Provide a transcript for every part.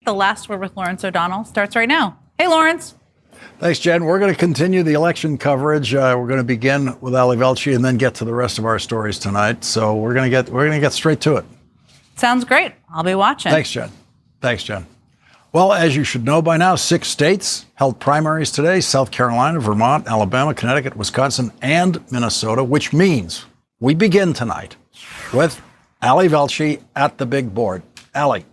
The Last Word with Lawrence O'Donnell starts right now. Hey, Lawrence. Thanks, Jen. We're going to continue the election coverage. We're going to begin with Ali Velshi and then get to the rest of our stories tonight. So we're going to get straight to it. Sounds great. I'll be watching. Thanks, Jen. Well, as you should know by now, 6 states held primaries today: South Carolina, Vermont, Alabama, Connecticut, Wisconsin, and Minnesota, which means we begin tonight with Ali Velshi at the big board. Ali.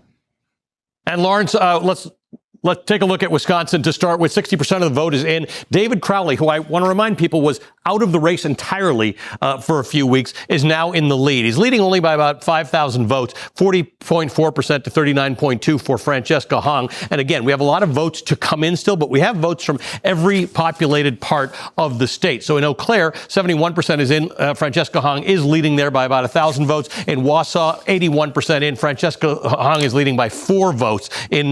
And Lawrence, let's take a look at Wisconsin to start with. 60% of the vote is in. David Crowley, who I want to remind people was out of the race entirely for a few weeks, is now in the lead. He's leading only by about 5,000 votes, 40.4% to 39.2% for Francesca Hong. And again, we have a lot of votes to come in still, but we have votes from every populated part of the state. So in Eau Claire, 71% is in. Francesca Hong is leading there by about 1,000 votes. In Wausau, 81% in. Francesca Hong is leading by 4 votes. In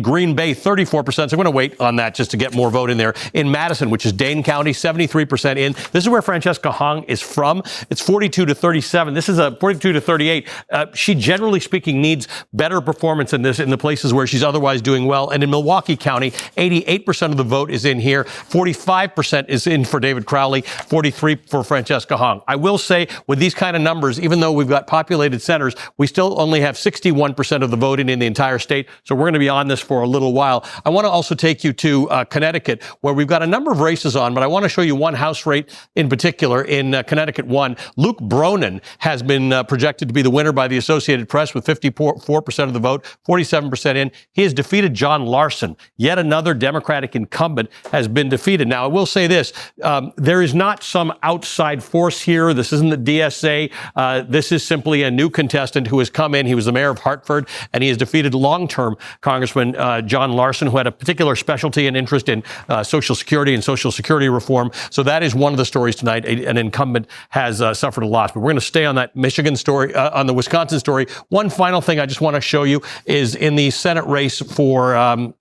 Green Bay, 34%. So I'm going to wait on that just to get more vote in there. In Madison, which is Dane County, 73% in. This is where Francesca Hong is from. It's 42 to 37. This is a 42 to 38. She, generally speaking, needs better performance in this in the places where she's otherwise doing well. And in Milwaukee County, 88% of the vote is in here. 45% is in for David Crowley, 43% for Francesca Hong. I will say, with these kind of numbers, even though we've got populated centers, we still only have 61% of the vote in the entire state. So we're going to be on this for a little while. I want to also take you to Connecticut, where we've got a number of races on, but I want to show you one House race in particular in Connecticut 1. Luke Bronin has been projected to be the winner by the Associated Press with 54% of the vote, 47% in. He has defeated John Larson. Yet another Democratic incumbent has been defeated. Now, I will say this. There is not some outside force here. This isn't the DSA. This is simply a new contestant who has come in. He was the mayor of Hartford, and he has defeated long-term Congressman John Larson, who had a particular specialty and interest in Social Security and Social Security reform. So that is one of the stories tonight. An incumbent has suffered a loss. But we're going to stay on that Michigan story, on the Wisconsin story. One final thing I just want to show you is in the Senate race for, in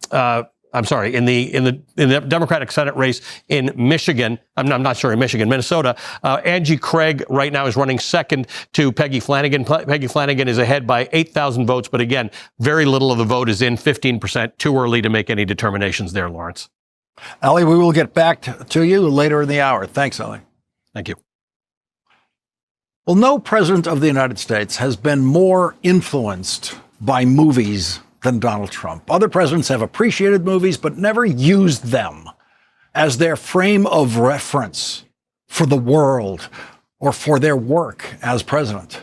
the Democratic Senate race in Michigan, Minnesota, Angie Craig right now is running second to Peggy Flanagan. Peggy Flanagan is ahead by 8,000 votes, but again, very little of the vote is in, 15%. Too early to make any determinations there, Lawrence. Ali, we will get back to you later in the hour. Thanks, Ali. Thank you. Well, no president of the United States has been more influenced by movies than Donald Trump. Other presidents have appreciated movies, but never used them as their frame of reference for the world or for their work as president.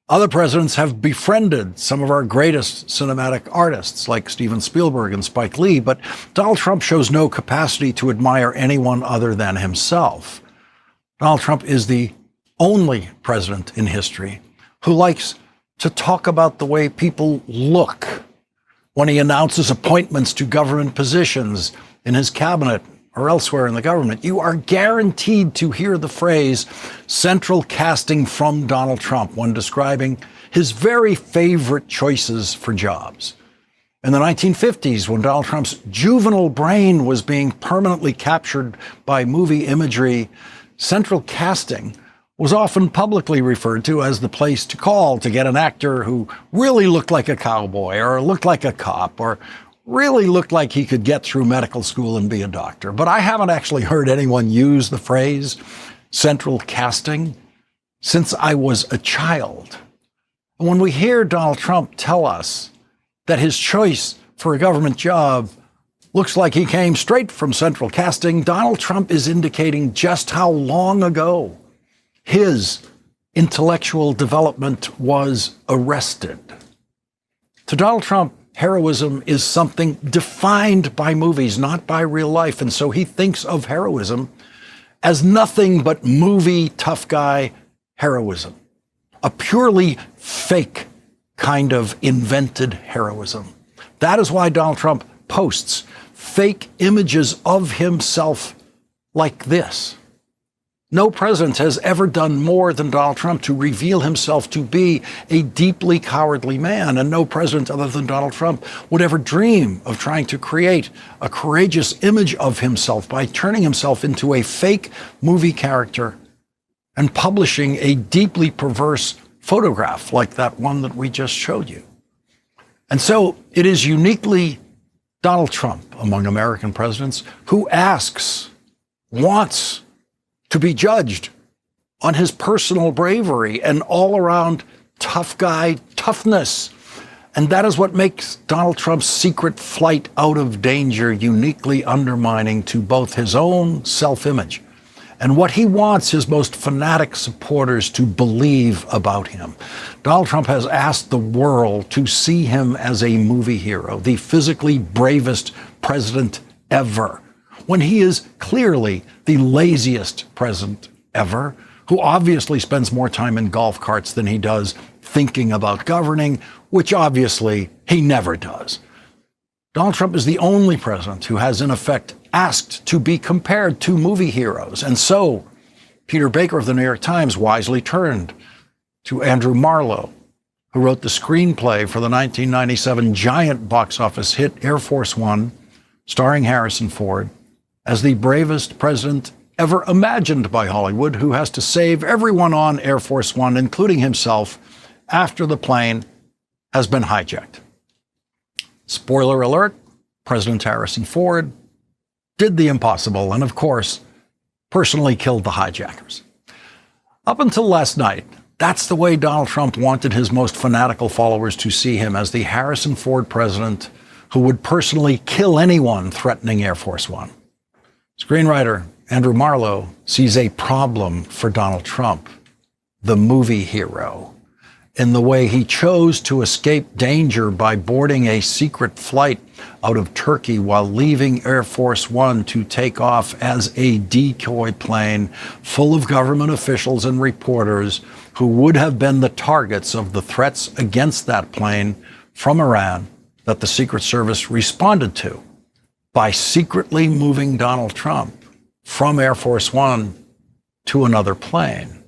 Other presidents have befriended some of our greatest cinematic artists like Steven Spielberg and Spike Lee, but Donald Trump shows no capacity to admire anyone other than himself. Donald Trump is the only president in history who likes to talk about the way people look when he announces appointments to government positions in his cabinet or elsewhere in the government. You are guaranteed to hear the phrase central casting from Donald Trump when describing his very favorite choices for jobs. In the 1950s, when Donald Trump's juvenile brain was being permanently captured by movie imagery, central casting was often publicly referred to as the place to call to get an actor who really looked like a cowboy or looked like a cop or really looked like he could get through medical school and be a doctor. But I haven't actually heard anyone use the phrase central casting since I was a child. And when we hear Donald Trump tell us that his choice for a government job looks like he came straight from central casting, Donald Trump is indicating just how long ago his intellectual development was arrested. To Donald Trump, heroism is something defined by movies, not by real life. And so he thinks of heroism as nothing but movie tough guy heroism, a purely fake kind of invented heroism. That is why Donald Trump posts fake images of himself like this. No president has ever done more than Donald Trump to reveal himself to be a deeply cowardly man, and no president other than Donald Trump would ever dream of trying to create a courageous image of himself by turning himself into a fake movie character and publishing a deeply perverse photograph like that one that we just showed you. And so it is uniquely Donald Trump among American presidents who wants to be judged on his personal bravery and all around tough guy toughness. And that is what makes Donald Trump's secret flight out of danger uniquely undermining to both his own self-image and what he wants his most fanatic supporters to believe about him. Donald Trump has asked the world to see him as a movie hero, the physically bravest president ever, when he is clearly the laziest president ever, who obviously spends more time in golf carts than he does thinking about governing, which obviously he never does. Donald Trump is the only president who has, in effect, asked to be compared to movie heroes. And so Peter Baker of the New York Times wisely turned to Andrew Marlowe, who wrote the screenplay for the 1997 giant box office hit Air Force One, starring Harrison Ford, as the bravest president ever imagined by Hollywood, who has to save everyone on Air Force One, including himself, after the plane has been hijacked. Spoiler alert, President Harrison Ford did the impossible and, of course, personally killed the hijackers. Up until last night, that's the way Donald Trump wanted his most fanatical followers to see him, as the Harrison Ford president who would personally kill anyone threatening Air Force One. Screenwriter Andrew Marlowe sees a problem for Donald Trump, the movie hero, in the way he chose to escape danger by boarding a secret flight out of Turkey while leaving Air Force One to take off as a decoy plane full of government officials and reporters who would have been the targets of the threats against that plane from Iran that the Secret Service responded to by secretly moving Donald Trump from Air Force One to another plane,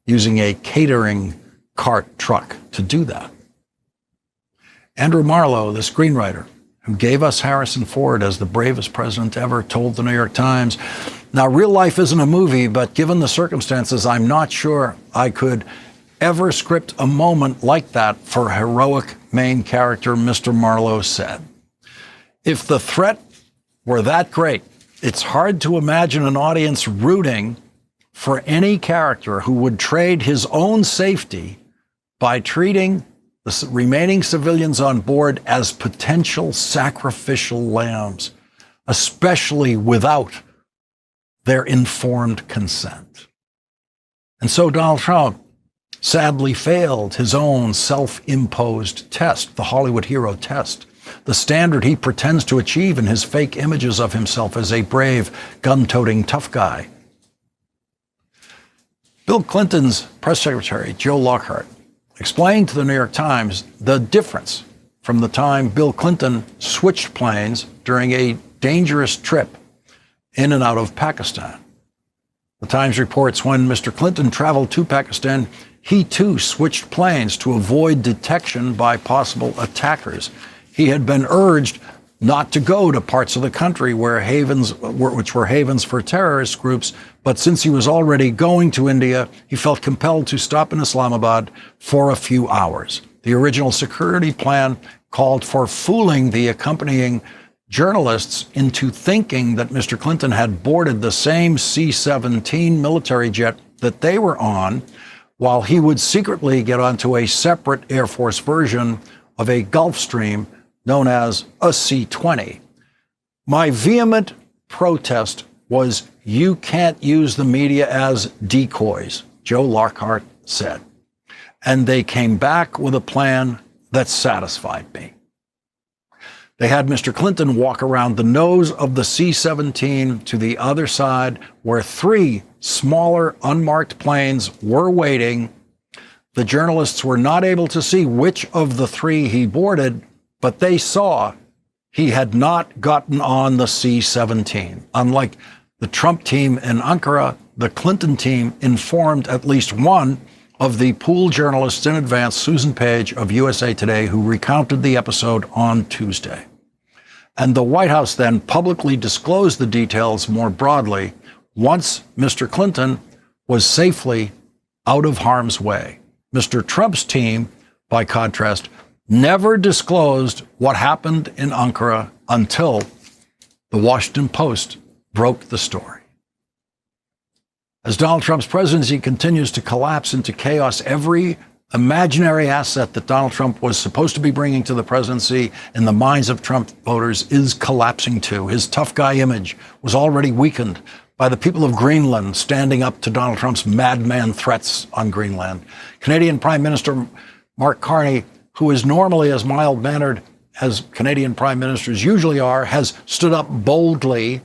using a catering cart truck to do that. Andrew Marlowe, the screenwriter who gave us Harrison Ford as the bravest president ever, told the New York Times, "Now, real life isn't a movie, but given the circumstances, I'm not sure I could ever script a moment like that for heroic main character," Mr. Marlowe said. If the threat were that great, it's hard to imagine an audience rooting for any character who would trade his own safety by treating the remaining civilians on board as potential sacrificial lambs, especially without their informed consent. And so Donald Trump sadly failed his own self-imposed test, the Hollywood hero test, the standard he pretends to achieve in his fake images of himself as a brave, gun-toting tough guy. Bill Clinton's press secretary, Joe Lockhart, explained to the New York Times the difference from the time Bill Clinton switched planes during a dangerous trip in and out of Pakistan. The Times reports when Mr. Clinton traveled to Pakistan, he too switched planes to avoid detection by possible attackers. He had been urged not to go to parts of the country which were havens for terrorist groups, but since he was already going to India, he felt compelled to stop in Islamabad for a few hours. The original security plan called for fooling the accompanying journalists into thinking that Mr. Clinton had boarded the same C-17 military jet that they were on, while he would secretly get onto a separate Air Force version of a Gulfstream known as a C-20. My vehement protest was, "You can't use the media as decoys," Joe Lockhart said. And they came back with a plan that satisfied me. They had Mr. Clinton walk around the nose of the C-17 to the other side, where 3 smaller unmarked planes were waiting. The journalists were not able to see which of the 3 he boarded, but they saw he had not gotten on the C-17. Unlike the Trump team in Ankara, the Clinton team informed at least one of the pool journalists in advance, Susan Page of USA Today, who recounted the episode on Tuesday. And the White House then publicly disclosed the details more broadly once Mr. Clinton was safely out of harm's way. Mr. Trump's team, by contrast, never disclosed what happened in Ankara until the Washington Post broke the story. As Donald Trump's presidency continues to collapse into chaos, every imaginary asset that Donald Trump was supposed to be bringing to the presidency in the minds of Trump voters is collapsing too. His tough guy image was already weakened by the people of Greenland standing up to Donald Trump's madman threats on Greenland. Canadian Prime Minister Mark Carney, who is normally as mild-mannered as Canadian prime ministers usually are, has stood up boldly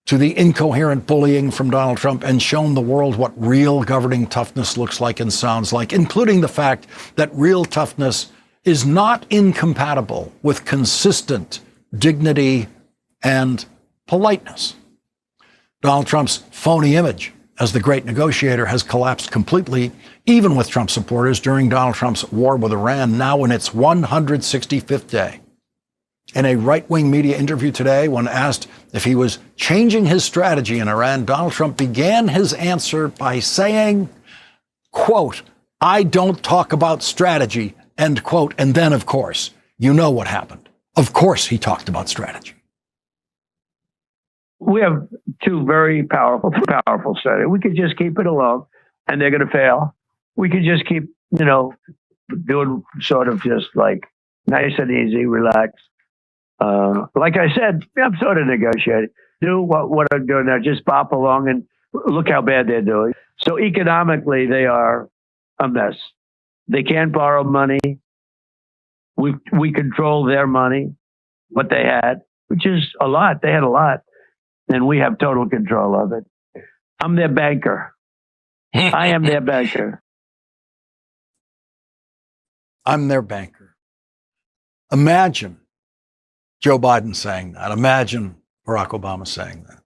to the incoherent bullying from Donald Trump and shown the world what real governing toughness looks like and sounds like, including the fact that real toughness is not incompatible with consistent dignity and politeness. Donald Trump's phony image as the great negotiator has collapsed completely, even with Trump supporters, during Donald Trump's war with Iran, now in its 165th day. In a right-wing media interview today, when asked if he was changing his strategy in Iran, Donald Trump began his answer by saying, quote, "I don't talk about strategy," end quote. And then, of course, you know what happened. Of course, he talked about strategy. We have two very powerful strategies. We could just keep it alone and they're going to fail. We could just keep, doing sort of just like nice and easy, relax. Like I said, I'm sort of negotiating. Do what I'm doing now, just bop along and look how bad they're doing. So economically, they are a mess. They can't borrow money. We control their money, what they had, which is a lot. They had a lot. And we have total control of it. I'm their banker. I am their banker. I'm their banker. Imagine Joe Biden saying that. Imagine Barack Obama saying that.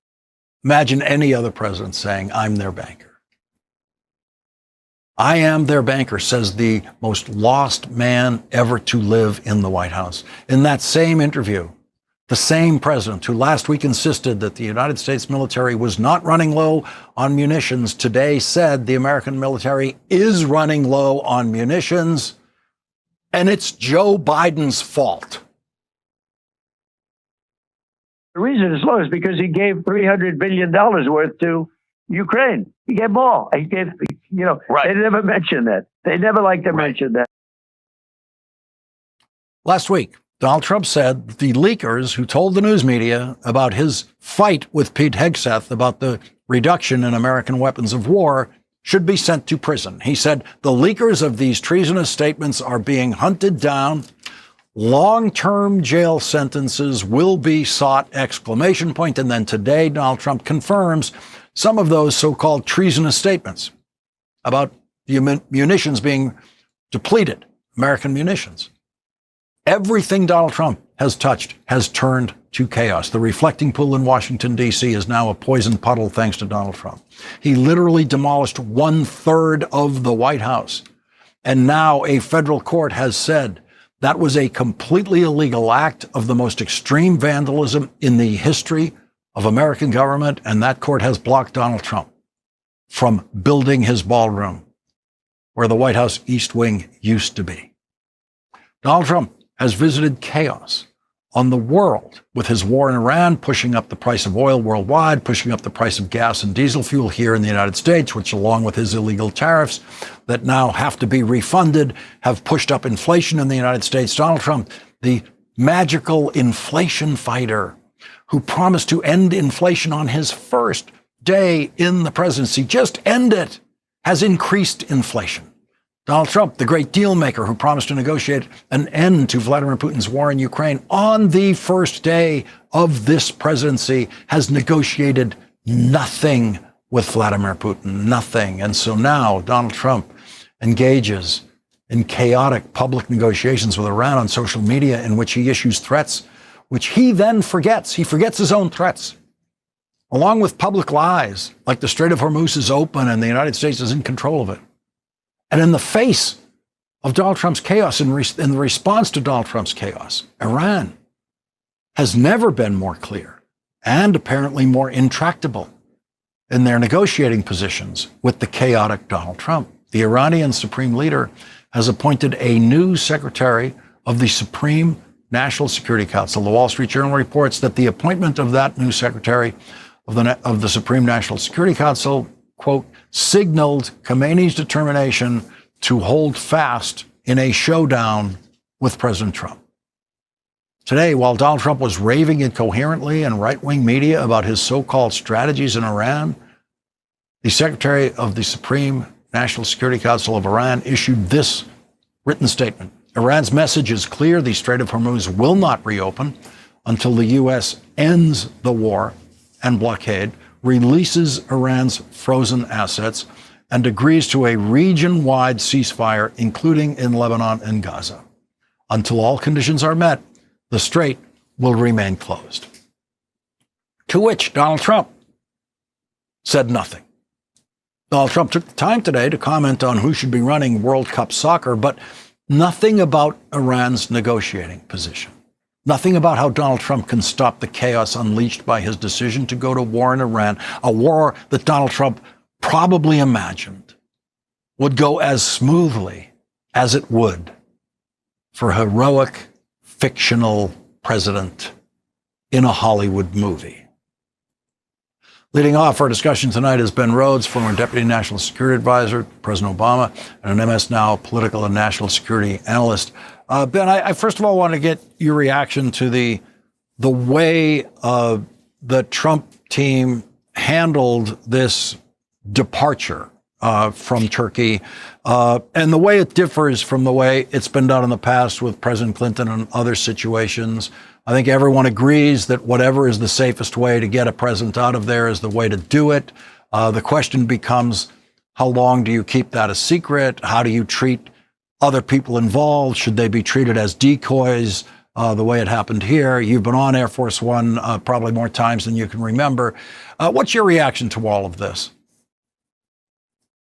Imagine any other president saying, "I'm their banker." I am their banker, says the most lost man ever to live in the White House. In that same interview, the same president who last week insisted that the United States military was not running low on munitions today said the American military is running low on munitions, and it's Joe Biden's fault. The reason it's low is because he gave $300 billion worth to Ukraine. He gave more. He gave, Right. They never mentioned that. They never like to mention that. Last week, Donald Trump said that the leakers who told the news media about his fight with Pete Hegseth about the reduction in American weapons of war should be sent to prison. He said the leakers of these treasonous statements are being hunted down. Long-term jail sentences will be sought, ! And then today, Donald Trump confirms some of those so-called treasonous statements about the munitions being depleted, American munitions. Everything Donald Trump has touched has turned to chaos. The reflecting pool in Washington, D.C. is now a poisoned puddle thanks to Donald Trump. He literally demolished 1/3 of the White House. And now a federal court has said that was a completely illegal act of the most extreme vandalism in the history of American government. And that court has blocked Donald Trump from building his ballroom where the White House East Wing used to be. Donald Trump has visited chaos on the world with his war in Iran, pushing up the price of oil worldwide, pushing up the price of gas and diesel fuel here in the United States, which, along with his illegal tariffs that now have to be refunded, have pushed up inflation in the United States. Donald Trump, the magical inflation fighter who promised to end inflation on his first day in the presidency, just end it, has increased inflation. Donald Trump, the great deal maker who promised to negotiate an end to Vladimir Putin's war in Ukraine on the first day of this presidency, has negotiated nothing with Vladimir Putin, nothing. And so now Donald Trump engages in chaotic public negotiations with Iran on social media in which he issues threats, which he then forgets. He forgets his own threats, along with public lies like the Strait of Hormuz is open and the United States is in control of it. And in the face of Donald Trump's chaos, in the response to Donald Trump's chaos, Iran has never been more clear and apparently more intractable in their negotiating positions with the chaotic Donald Trump. The Iranian supreme leader has appointed a new secretary of the Supreme National Security Council. The Wall Street Journal reports that the appointment of that new secretary of the Supreme National Security Council, quote, signaled Khamenei's determination to hold fast in a showdown with President Trump. Today, while Donald Trump was raving incoherently in right-wing media about his so-called strategies in Iran, the Secretary of the Supreme National Security Council of Iran issued this written statement. Iran's message is clear. The Strait of Hormuz will not reopen until the U.S. ends the war and blockade, releases Iran's frozen assets, and agrees to a region-wide ceasefire, including in Lebanon and Gaza. Until all conditions are met, the strait will remain closed. To which Donald Trump said nothing. Donald Trump took the time today to comment on who should be running World Cup soccer, but nothing about Iran's negotiating position. Nothing about how Donald Trump can stop the chaos unleashed by his decision to go to war in Iran, a war that Donald Trump probably imagined would go as smoothly as it would for a heroic, fictional president in a Hollywood movie. Leading off our discussion tonight is Ben Rhodes, former Deputy National Security Advisor to President Obama and an MS Now political and national security analyst. Ben, I first of all want to get your reaction to the way the Trump team handled this departure from Turkey and the way it differs from the way it's been done in the past with President Clinton and other situations. I think everyone agrees that whatever is the safest way to get a president out of there is the way to do it. The question becomes, how long do you keep that a secret? How do you treat other people involved? Should they be treated as decoys the way it happened here? You've been on Air Force One probably more times than you can remember. What's your reaction to all of this?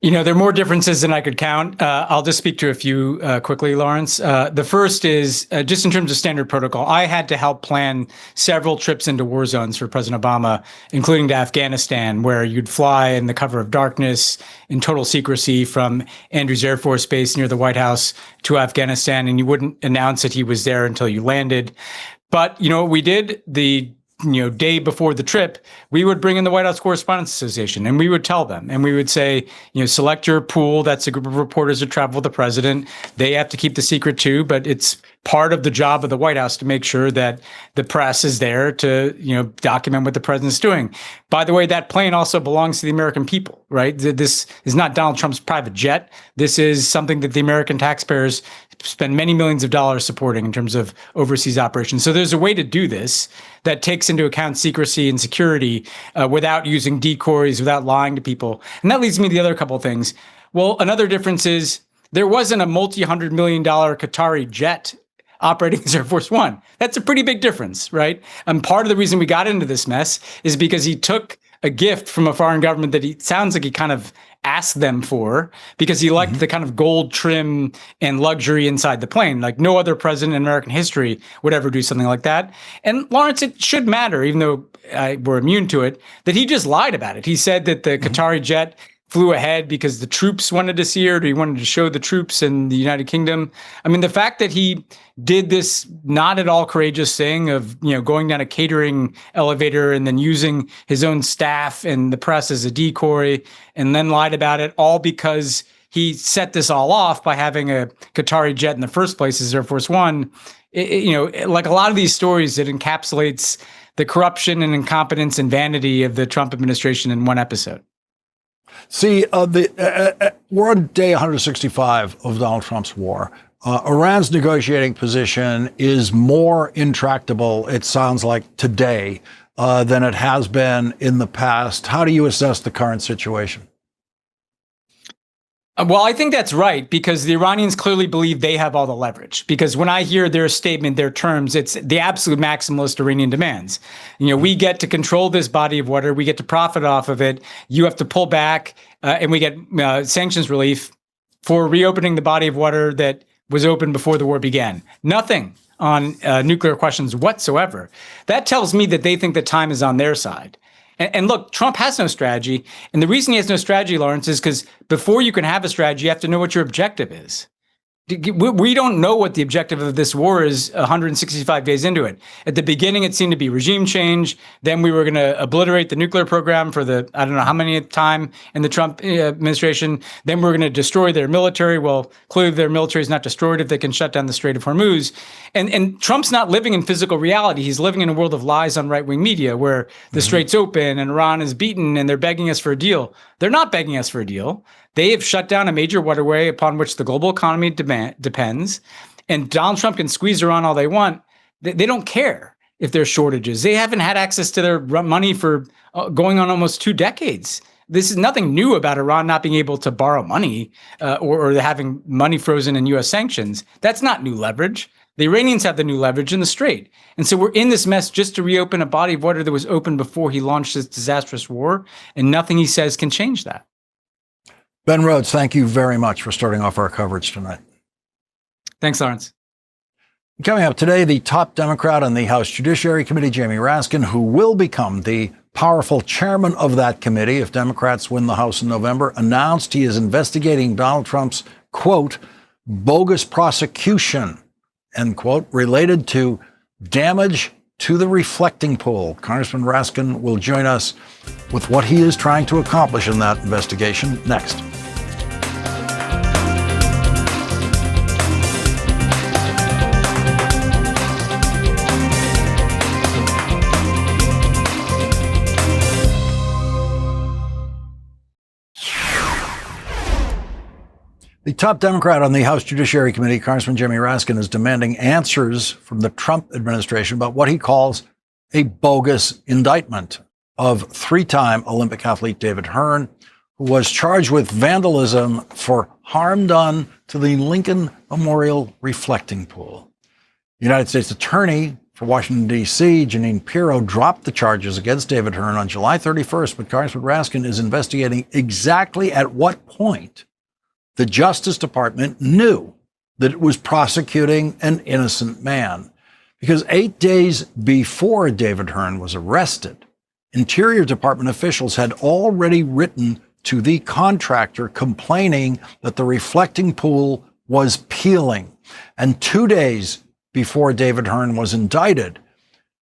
You know, there are more differences than I could count. I'll just speak to a few quickly, Lawrence. The first is just in terms of standard protocol. I had to help plan several trips into war zones for President Obama, including to Afghanistan, where you'd fly in the cover of darkness in total secrecy from Andrews Air Force Base near the White House to Afghanistan, and you wouldn't announce that he was there until you landed. But, you know, what we did day before the trip, we would bring in the White House Correspondents Association and we would tell them, and we would say, select your pool. That's a group of reporters that travel with the president. They have to keep the secret too, but it's part of the job of the White House to make sure that the press is there to, document what the president's doing. By the way, that plane also belongs to the American people, right? This is not Donald Trump's private jet. This is something that the American taxpayers spend many millions of dollars supporting in terms of overseas operations. So there's a way to do this that takes into account secrecy and security without using decoys, without lying to people. And that leads me to the other couple of things. Well, another difference is there wasn't a multi-$100 million Qatari jet operating as Air Force One. That's a pretty big difference, right? And part of the reason we got into this mess is because he took a gift from a foreign government that he sounds like he kind of asked them for, because he liked the kind of gold trim and luxury inside the plane. Like no other president in American history would ever do something like that. And Lawrence, it should matter, even though we're immune to it, that he just lied about it. He said that the Qatari jet flew ahead because the troops wanted to see it, or he wanted to show the troops in the United Kingdom. I mean, the fact that he did this not at all courageous thing of, going down a catering elevator and then using his own staff and the press as a decoy and then lied about it, all because he set this all off by having a Qatari jet in the first place as Air Force One. Like a lot of these stories, it encapsulates the corruption and incompetence and vanity of the Trump administration in one episode. See, we're on day 165 of Donald Trump's war. Iran's negotiating position is more intractable, it sounds like, today than it has been in the past. How do you assess the current situation? Well, I think that's right, because the Iranians clearly believe they have all the leverage. Because when I hear their statement, their terms, it's the absolute maximalist Iranian demands. We get to control this body of water. We get to profit off of it. You have to pull back, and we get sanctions relief for reopening the body of water that was open before the war began. Nothing on nuclear questions whatsoever. That tells me that they think the time is on their side. And look, Trump has no strategy. And the reason he has no strategy, Lawrence, is because before you can have a strategy, you have to know what your objective is. We don't know what the objective of this war is 165 days into it. At the beginning, it seemed to be regime change. Then we were going to obliterate the nuclear program for the, I don't know how many time in the Trump administration. Then we're going to destroy their military. Well, clearly their military is not destroyed if they can shut down the Strait of Hormuz. And Trump's not living in physical reality. He's living in a world of lies on right-wing media where the Strait's open and Iran is beaten and they're begging us for a deal. They're not begging us for a deal. They have shut down a major waterway upon which the global economy depends, and Donald Trump can squeeze Iran all they want. They don't care if there's shortages. They haven't had access to their money for going on almost 2 decades. This is nothing new about Iran not being able to borrow money or having money frozen in U.S. sanctions. That's not new leverage. The Iranians have the new leverage in the Strait. And so we're in this mess just to reopen a body of water that was open before he launched this disastrous war, and nothing he says can change that. Ben Rhodes, thank you very much for starting off our coverage tonight. Thanks, Lawrence. Coming up today, the top Democrat on the House Judiciary Committee, Jamie Raskin, who will become the powerful chairman of that committee if Democrats win the House in November, announced he is investigating Donald Trump's, quote, bogus prosecution, end quote, related to damage to the reflecting pool. Congressman Raskin will join us with what he is trying to accomplish in that investigation next. The top Democrat on the House Judiciary Committee, Congressman Jamie Raskin, is demanding answers from the Trump administration about what he calls a bogus indictment of 3-time Olympic athlete David Hearn, who was charged with vandalism for harm done to the Lincoln Memorial reflecting pool. United States Attorney for Washington, D.C., Jeanine Pirro, dropped the charges against David Hearn on July 31st, but Congressman Raskin is investigating exactly at what point the Justice Department knew that it was prosecuting an innocent man. Because 8 days before David Hearn was arrested, Interior Department officials had already written to the contractor complaining that the reflecting pool was peeling. And 2 days before David Hearn was indicted,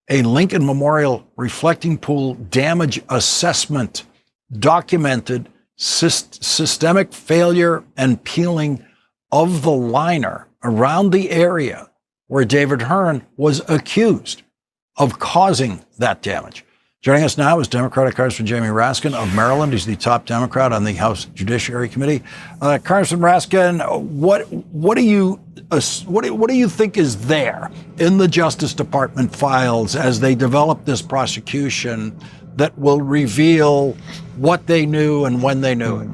a Lincoln Memorial reflecting pool damage assessment documented systemic failure and peeling of the liner around the area where David Hearn was accused of causing that damage. Joining us now is Democratic Congressman Jamie Raskin of Maryland. He's the top Democrat on the House Judiciary Committee. Congressman Raskin, what do you think is there in the Justice Department files as they develop this prosecution that will reveal what they knew and when they knew it?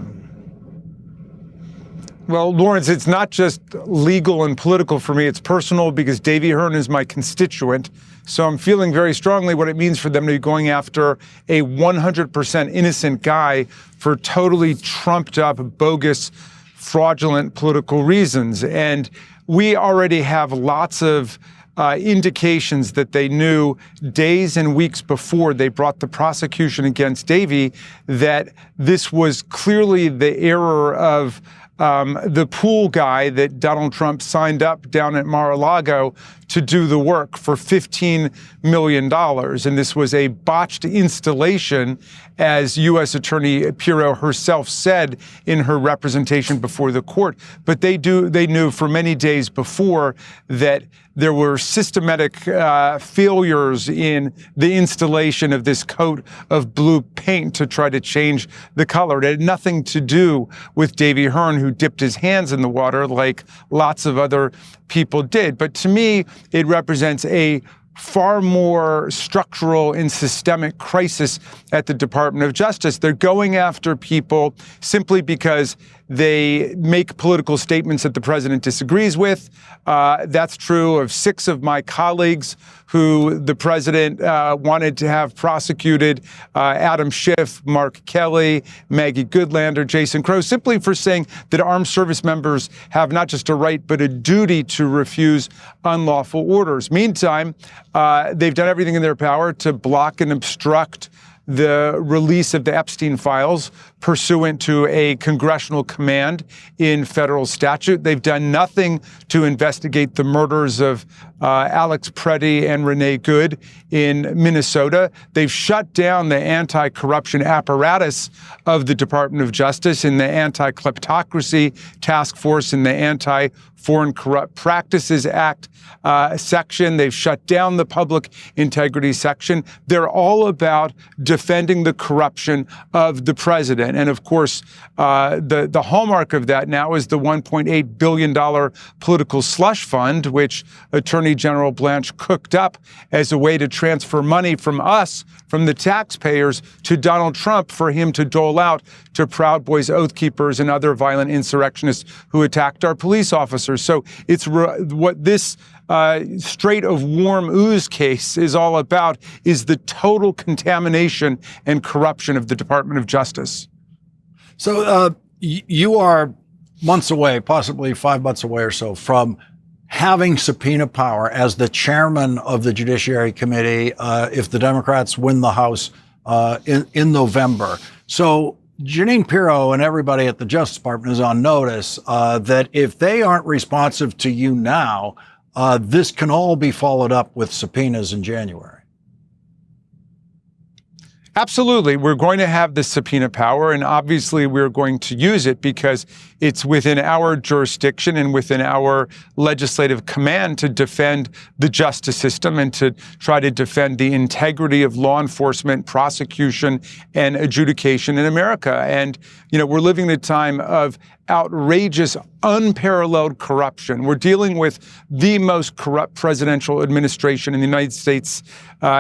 Well, Lawrence, it's not just legal and political for me. It's personal because Davy Hearn is my constituent. So I'm feeling very strongly what it means for them to be going after a 100% innocent guy for totally trumped up, bogus, fraudulent political reasons. And we already have lots of indications that they knew days and weeks before they brought the prosecution against Davy that this was clearly the error of the pool guy that Donald Trump signed up down at Mar-a-Lago to do the work for $15 million. And this was a botched installation, as U.S. Attorney Pirro herself said in her representation before the court. But they knew for many days before that there were systematic failures in the installation of this coat of blue paint to try to change the color. It had nothing to do with Davy Hearn, who dipped his hands in the water like lots of other people did. But to me, it represents a far more structural and systemic crisis at the Department of Justice. They're going after people simply because they make political statements that the president disagrees with. That's true of 6 of my colleagues who the president wanted to have prosecuted: Adam Schiff, Mark Kelly, Maggie Goodlander, Jason Crow, simply for saying that armed service members have not just a right but a duty to refuse unlawful orders. Meantime, they've done everything in their power to block and obstruct the release of the Epstein files, pursuant to a congressional command in federal statute. They've done nothing to investigate the murders of Alex Preddy and Renee Good in Minnesota. They've shut down the anti-corruption apparatus of the Department of Justice in the anti-kleptocracy task force in the Anti-Foreign Corrupt Practices Act section. They've shut down the public integrity section. They're all about defending the corruption of the president. And of course, the hallmark of that now is the $1.8 billion political slush fund, which Attorney General Blanche cooked up as a way to transfer money from us, from the taxpayers, to Donald Trump for him to dole out to Proud Boys, Oath Keepers, and other violent insurrectionists who attacked our police officers. So it's what this Strait of Warm Ooze case is all about is the total contamination and corruption of the Department of Justice. So you are months away, possibly 5 months away or so, from having subpoena power as the chairman of the Judiciary Committee if the Democrats win the House in November. So Jeanine Pirro and everybody at the Justice Department is on notice that if they aren't responsive to you now, this can all be followed up with subpoenas in January. Absolutely. We're going to have the subpoena power, and obviously we're going to use it because it's within our jurisdiction and within our legislative command to defend the justice system and to try to defend the integrity of law enforcement, prosecution, and adjudication in America. And, we're living in a time of outrageous, unparalleled corruption. We're dealing with the most corrupt presidential administration in the United States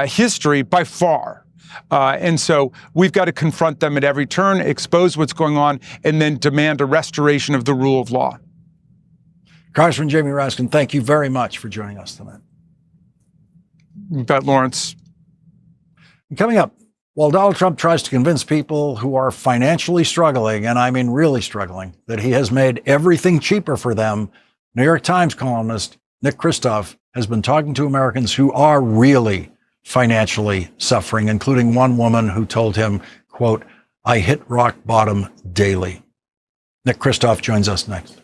history by far. And so we've got to confront them at every turn, expose what's going on, and then demand a restoration of the rule of law. Congressman Jamie Raskin, thank you very much for joining us tonight. You bet, Lawrence. Coming up, while Donald Trump tries to convince people who are financially struggling, and I mean really struggling, that he has made everything cheaper for them, New York Times columnist Nick Kristof has been talking to Americans who are really financially suffering, including one woman who told him, quote, "I hit rock bottom daily." Nick Kristof joins us next.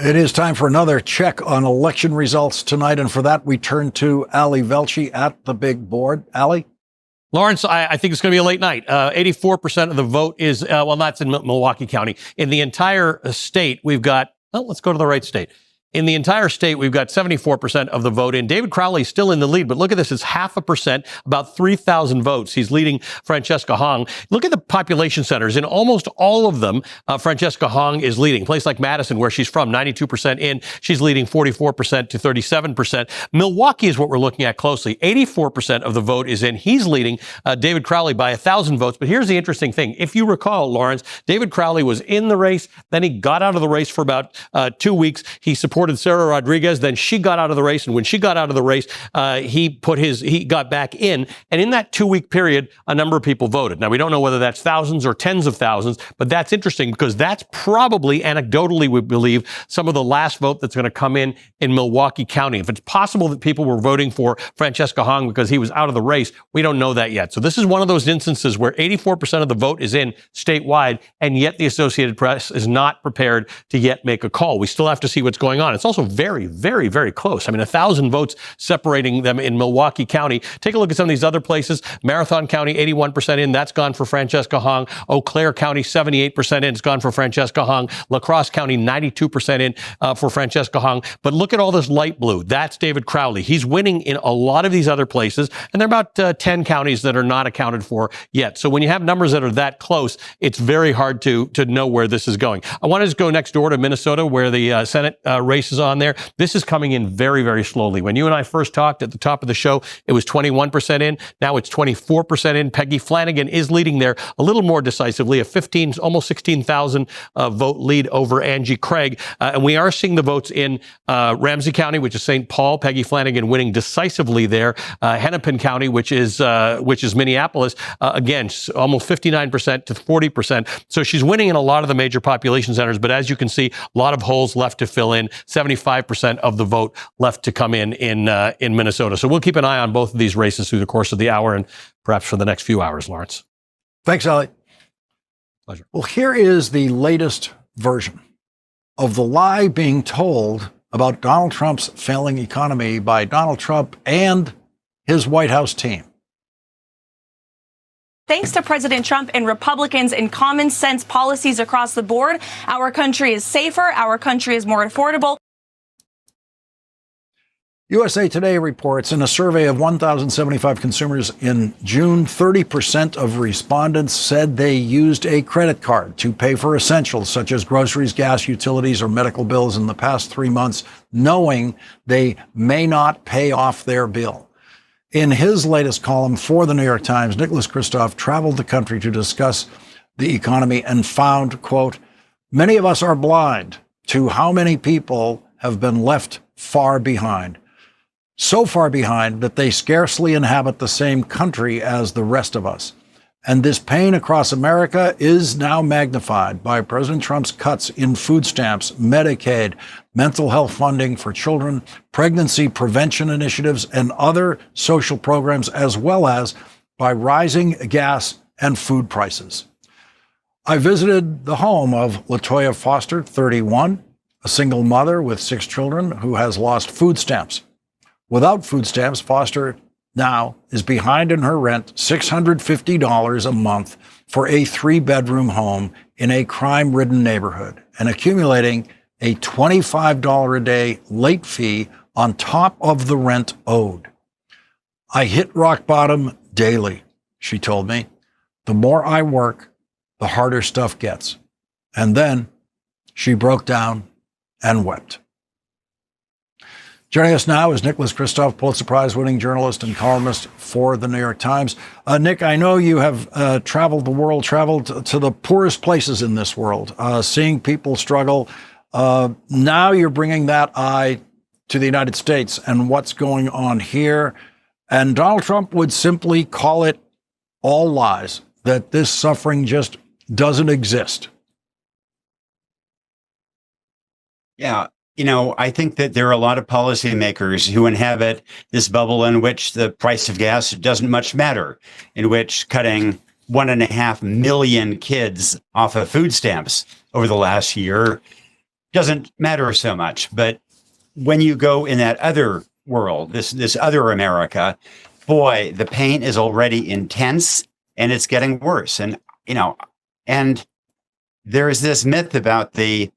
It is time for another check on election results tonight, and for that we turn to Ali Velshi at the big board. Ali? Lawrence, I think it's going to be a late night. 84% of the vote is, that's in Milwaukee County. In the entire state, we've got, let's go to the right state. In the entire state, we've got 74% of the vote in. David Crowley is still in the lead, but look at this. It's 0.5%, about 3,000 votes. He's leading Francesca Hong. Look at the population centers. In almost all of them, Francesca Hong is leading. A place like Madison, where she's from, 92% in. She's leading 44% to 37%. Milwaukee is what we're looking at closely. 84% of the vote is in. He's leading David Crowley by 1,000 votes. But here's the interesting thing. If you recall, Lawrence, David Crowley was in the race. Then he got out of the race for about 2 weeks. He supported Sarah Rodriguez. Then she got out of the race. And when she got out of the race, he got back in. And in that 2-week period, a number of people voted. Now, we don't know whether that's thousands or tens of thousands, but that's interesting because that's probably, anecdotally, we believe, some of the last vote that's going to come in Milwaukee County. If it's possible that people were voting for Francesca Hong because he was out of the race, we don't know that yet. So this is one of those instances where 84% of the vote is in statewide, and yet the Associated Press is not prepared to yet make a call. We still have to see what's going on. It's also very, very, very close. I mean, 1,000 votes separating them in Milwaukee County. Take a look at some of these other places. Marathon County, 81% in. That's gone for Francesca Hong. Eau Claire County, 78% in. It's gone for Francesca Hong. La Crosse County, 92% in for Francesca Hong. But look at all this light blue. That's David Crowley. He's winning in a lot of these other places. And there are about 10 counties that are not accounted for yet. So when you have numbers that are that close, it's very hard to know where this is going. I want to just go next door to Minnesota, where the Senate race is on there. This is coming in very, very slowly. When you and I first talked at the top of the show, it was 21% in. Now it's 24% in. Peggy Flanagan is leading there a little more decisively, almost 16,000 vote lead over Angie Craig. And we are seeing the votes in Ramsey County, which is St. Paul. Peggy Flanagan winning decisively there. Hennepin County, which is Minneapolis, again, almost 59% to 40%. So she's winning in a lot of the major population centers. But as you can see, a lot of holes left to fill in. 75% of the vote left to come in Minnesota. So we'll keep an eye on both of these races through the course of the hour and perhaps for the next few hours, Lawrence. Thanks, Elliot. Pleasure. Well, here is the latest version of the lie being told about Donald Trump's failing economy by Donald Trump and his White House team. Thanks to President Trump and Republicans and common sense policies across the board, our country is safer, our country is more affordable. USA Today reports in a survey of 1,075 consumers in June, 30% of respondents said they used a credit card to pay for essentials such as groceries, gas, utilities, or medical bills in the past 3 months, knowing they may not pay off their bill. In his latest column for the New York Times, Nicholas Kristof traveled the country to discuss the economy and found, quote, "Many of us are blind to how many people have been left far behind. So far behind that they scarcely inhabit the same country as the rest of us. And this pain across America is now magnified by President Trump's cuts in food stamps, Medicaid, mental health funding for children, pregnancy prevention initiatives, and other social programs, as well as by rising gas and food prices." I visited the home of LaToya Foster, 31, a single mother with 6 children who has lost food stamps. Without food stamps, Foster now is behind in her rent, $650 a month for a 3-bedroom home in a crime-ridden neighborhood, and accumulating a $25 a day late fee on top of the rent owed. "I hit rock bottom daily," she told me. "The more I work, the harder stuff gets." And then she broke down and wept. Joining us now is Nicholas Kristof, Pulitzer Prize-winning journalist and columnist for the New York Times. Nick, I know you have traveled the world, traveled to the poorest places in this world, seeing people struggle. Now you're bringing that eye to the United States and what's going on here. And Donald Trump would simply call it all lies, that this suffering just doesn't exist. Yeah. You know, I think that there are a lot of policymakers who inhabit this bubble in which the price of gas doesn't much matter, in which cutting 1.5 million kids off of food stamps over the last year doesn't matter so much. But when you go in that other world, this other America, boy, the pain is already intense and it's getting worse. And, you know, and there's this myth about the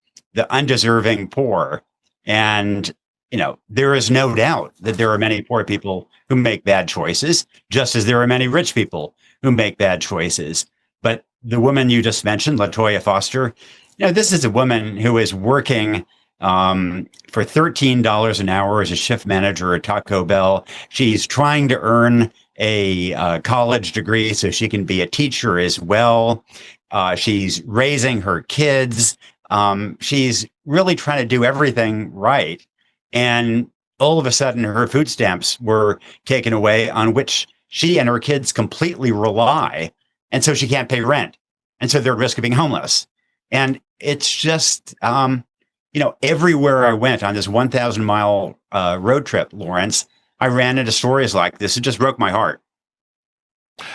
undeserving poor. And, you know, there is no doubt that there are many poor people who make bad choices, just as there are many rich people who make bad choices. But the woman you just mentioned, LaToya Foster, you know, this is a woman who is working for $13 an hour as a shift manager at Taco Bell. She's trying to earn a college degree so she can be a teacher as well. She's raising her kids. She's really trying to do everything right. And all of a sudden, her food stamps were taken away, on which she and her kids completely rely. And so she can't pay rent. And so they're at risk of being homeless. And it's just, you know, everywhere I went on this 1,000-mile road trip, Lawrence, I ran into stories like this. It just broke my heart.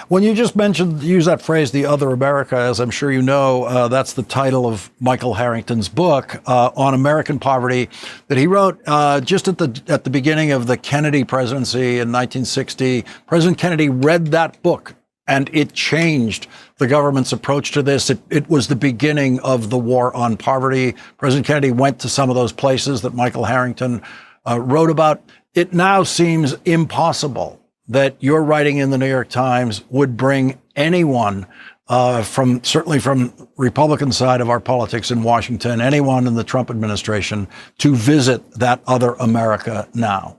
When you just use that phrase, the other America, as I'm sure you know, that's the title of Michael Harrington's book on American poverty that he wrote just at the beginning of the Kennedy presidency in 1960. President Kennedy read that book and it changed the government's approach to this. It was the beginning of the war on poverty. President Kennedy went to some of those places that Michael Harrington wrote about. It now seems impossible that your writing in the New York Times would bring anyone certainly from Republican side of our politics in Washington, anyone in the Trump administration, to visit that other America now.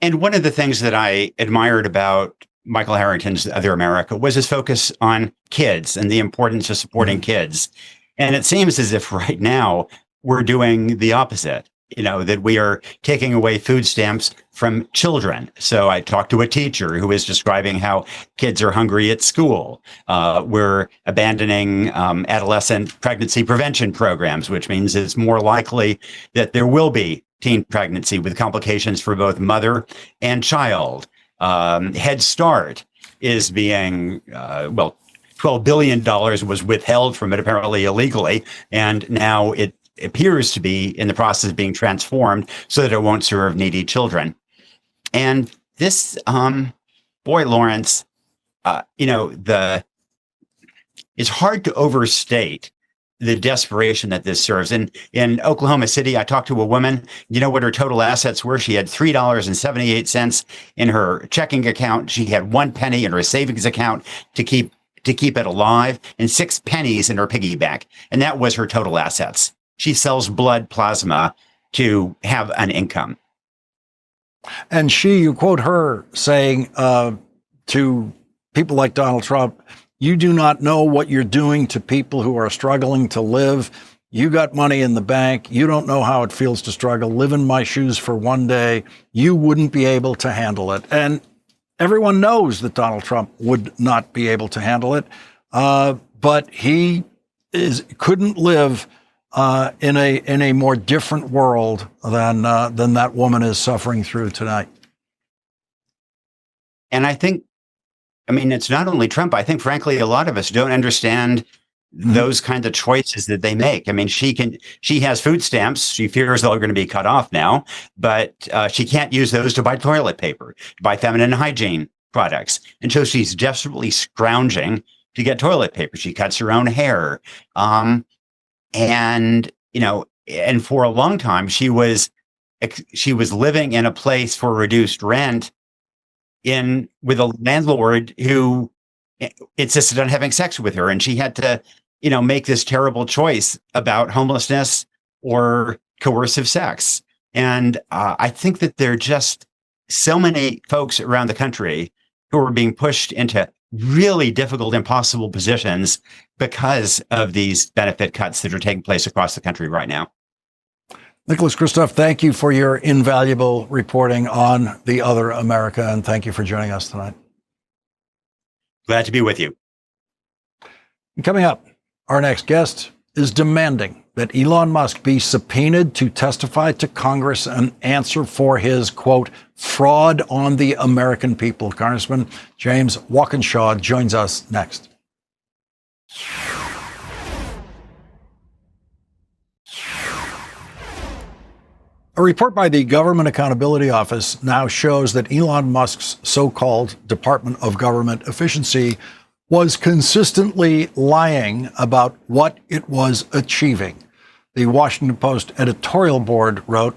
And one of the things that I admired about Michael Harrington's Other America was his focus on kids and the importance of supporting kids. And it seems as if right now we're doing the opposite. that we are taking away food stamps from children. So I talked to a teacher who is describing how kids are hungry at school. We're abandoning adolescent pregnancy prevention programs, which means it's more likely that there will be teen pregnancy with complications for both mother and child. Head Start is being, $12 billion was withheld from it apparently illegally, and now it appears to be in the process of being transformed so that it won't serve needy children. And this, Lawrence, it's hard to overstate the desperation that this serves. And in Oklahoma City, I talked to a woman, what her total assets were? She had $3.78 in her checking account. She had 1 penny in her savings account to keep it alive, and 6 pennies in her piggy bank. And that was her total assets. She sells blood plasma to have an income. And you quote her saying to people like Donald Trump, "You do not know what you're doing to people who are struggling to live. You got money in the bank. You don't know how it feels to struggle. Live in my shoes for one day. You wouldn't be able to handle it." And everyone knows that Donald Trump would not be able to handle it, but he couldn't live in a more different world than that woman is suffering through tonight. And I think, it's not only Trump. I think, frankly, a lot of us don't understand those kinds of choices that they make. She has food stamps. She fears they're going to be cut off now, but she can't use those to buy toilet paper, to buy feminine hygiene products. And so she's desperately scrounging to get toilet paper. She cuts her own hair. And for a long time, she was living in a place for reduced rent with a landlord who insisted on having sex with her. And she had to, make this terrible choice about homelessness or coercive sex. And I think that there are just so many folks around the country who are being pushed into really difficult, impossible positions because of these benefit cuts that are taking place across the country right now. Nicholas Kristof, thank you for your invaluable reporting on The Other America, and thank you for joining us tonight. Glad to be with you. And coming up, our next guest is demanding that Elon Musk be subpoenaed to testify to Congress and answer for his, quote, fraud on the American people. Congressman James Walkinshaw joins us next. A report by the Government Accountability Office now shows that Elon Musk's so-called Department of Government Efficiency was consistently lying about what it was achieving. The Washington Post editorial board wrote,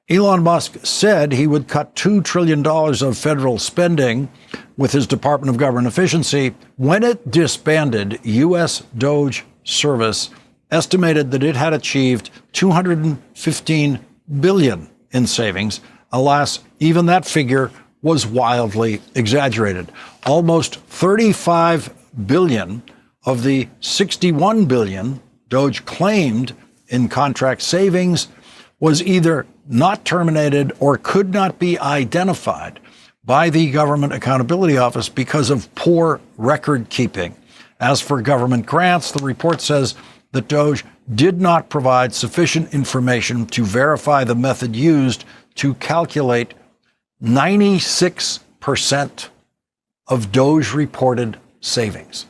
Elon Musk said he would cut $2 trillion of federal spending with his Department of Government Efficiency when it disbanded U.S. Doge service, estimated that it had achieved $215 billion in savings. Alas, even that figure was wildly exaggerated. Almost $35 billion of the $61 billion Doge claimed in contract savings was either not terminated or could not be identified by the Government Accountability Office because of poor record keeping. As for government grants, the report says that Doge did not provide sufficient information to verify the method used to calculate 96% of Doge reported savings.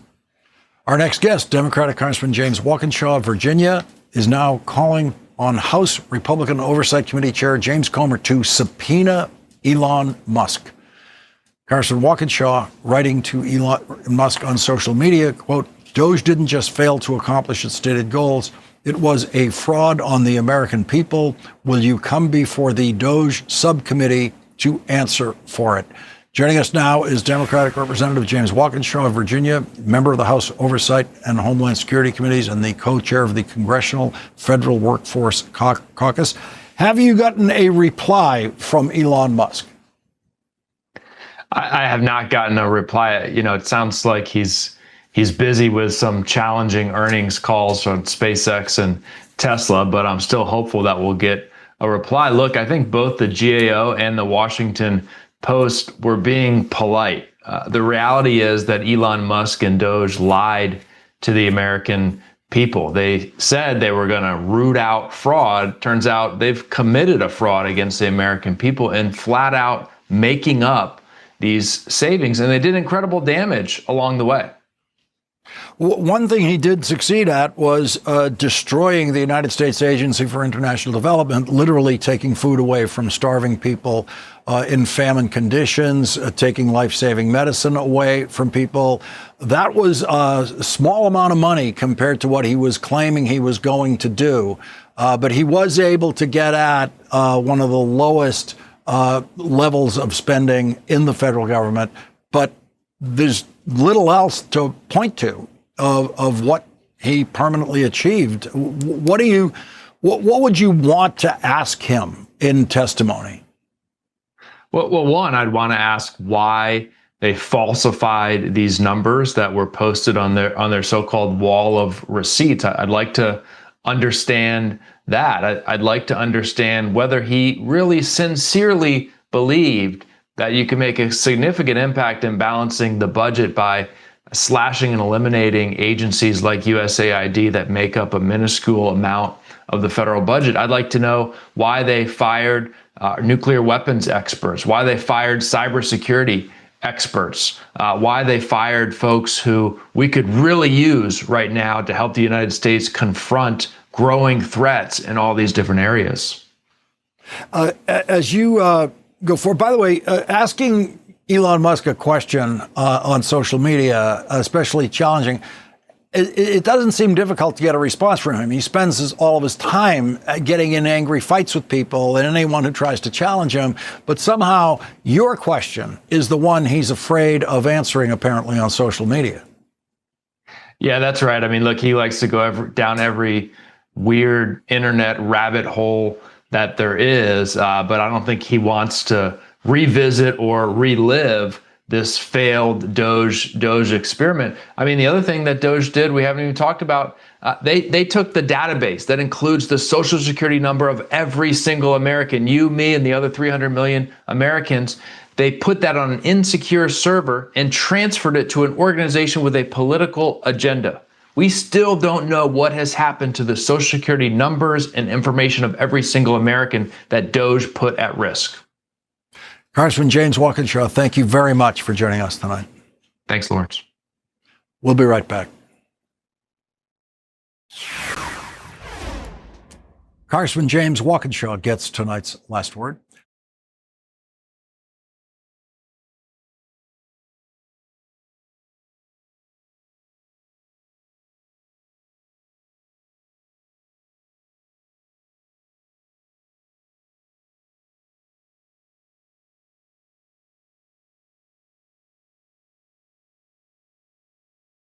Our next guest, Democratic Congressman James Walkinshaw of Virginia, is now calling on House Republican Oversight Committee Chair James Comer to subpoena Elon Musk. Congressman Walkinshaw, writing to Elon Musk on social media, quote, Doge didn't just fail to accomplish its stated goals. It was a fraud on the American people. Will you come before the Doge subcommittee to answer for it? Joining us now is Democratic Representative James Walkinshaw of Virginia, member of the House Oversight and Homeland Security Committees and the co-chair of the Congressional Federal Workforce Caucus. Have you gotten a reply from Elon Musk? I have not gotten a reply. It sounds like he's busy with some challenging earnings calls from SpaceX and Tesla, but I'm still hopeful that we'll get a reply. Look, I think both the GAO and the Washington Post were being polite. The reality is that Elon Musk and Doge lied to the American people. They said they were going to root out fraud. Turns out they've committed a fraud against the American people and flat out making up these savings. And they did incredible damage along the way. One thing he did succeed at was destroying the United States Agency for International Development, literally taking food away from starving people in famine conditions, taking life-saving medicine away from people. That was a small amount of money compared to what he was claiming he was going to do. But he was able to get at one of the lowest levels of spending in the federal government. But there's little else to point to of what he permanently achieved. What would you want to ask him in testimony? Well, one, I'd want to ask why they falsified these numbers that were posted on their so-called wall of receipts. I'd like to understand that. I'd like to understand whether he really sincerely believed that you can make a significant impact in balancing the budget by slashing and eliminating agencies like USAID that make up a minuscule amount of the federal budget. I'd like to know why they fired nuclear weapons experts, why they fired cybersecurity experts, why they fired folks who we could really use right now to help the United States confront growing threats in all these different areas. As you go forward, by the way, asking Elon Musk a question on social media, especially challenging, it doesn't seem difficult to get a response from him. He spends all of his time getting in angry fights with people and anyone who tries to challenge him. But somehow your question is the one he's afraid of answering, apparently, on social media. Yeah, that's right. I mean, look, he likes to go down every weird internet rabbit hole that there is, but I don't think he wants to revisit or relive this failed Doge experiment. I mean, the other thing that Doge did, we haven't even talked about, they took the database that includes the social security number of every single American, you, me, and the other 300 million Americans. They put that on an insecure server and transferred it to an organization with a political agenda. We still don't know what has happened to the social security numbers and information of every single American that Doge put at risk. Congressman James Walkinshaw, thank you very much for joining us tonight. Thanks, Lawrence. We'll be right back. Congressman James Walkinshaw gets tonight's last word.